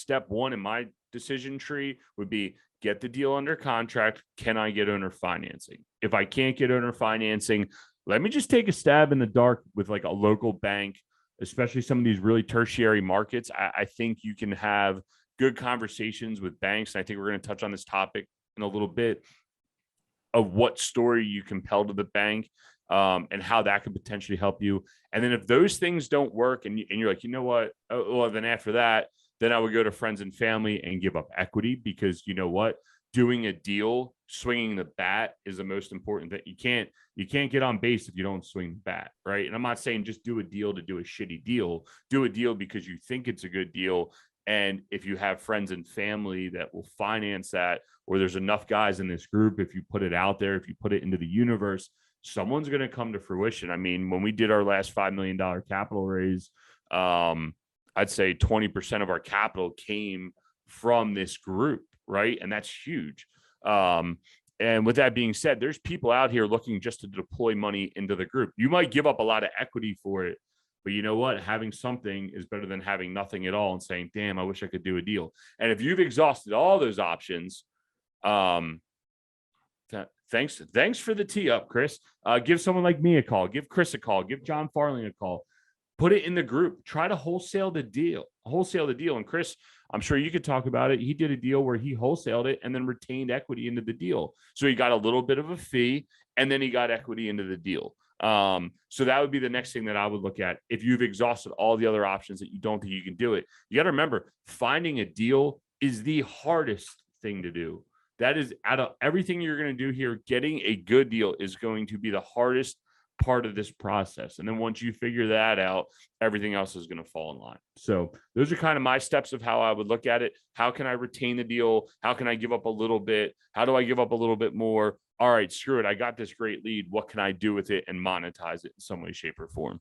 step one in my decision tree would be get the deal under contract. Can I get owner financing? If I can't get owner financing, let me just take a stab in the dark with like a local bank, especially some of these really tertiary markets. I think you can have good conversations with banks. And I think we're going to touch on this topic in a little bit of what story you compel to the bank, and how that could potentially help you. And then if those things don't work and you're like, you know what? Oh, well, then after that, then I would go to friends and family and give up equity, because you know what? Doing a deal, swinging the bat is the most important thing. You can't get on base if you don't swing the bat, right? And I'm not saying just do a deal to do a shitty deal. Do a deal because you think it's a good deal. And if you have friends and family that will finance that, or there's enough guys in this group, if you put it out there, if you put it into the universe, someone's going to come to fruition. I mean, when we did our last $5 million capital raise, I'd say 20% of our capital came from this group, right? And that's huge. And with that being said, there's people out here looking just to deploy money into the group. You might give up a lot of equity for it, but you know what? Having something is better than having nothing at all and saying, damn, I wish I could do a deal. And if you've exhausted all those options, thanks for the tee up, Chris. Give someone like me a call. Give Chris a call. Give John Farling a call. Put it in the group. Try to wholesale the deal. And Chris, I'm sure you could talk about it. He did a deal where he wholesaled it and then retained equity into the deal. So he got a little bit of a fee and then he got equity into the deal. So that would be the next thing that I would look at. If you've exhausted all the other options that you don't think you can do it, you got to remember, finding a deal is the hardest thing to do. That is, out of everything you're going to do here, getting a good deal is going to be the hardest part of this process. And then once you figure that out, everything else is going to fall in line. So those are kind of my steps of how I would look at it. How can I retain the deal? How can I give up a little bit? How do I give up a little bit more? All right, screw it. I got this great lead. What can I do with it and monetize it in some way, shape, or form?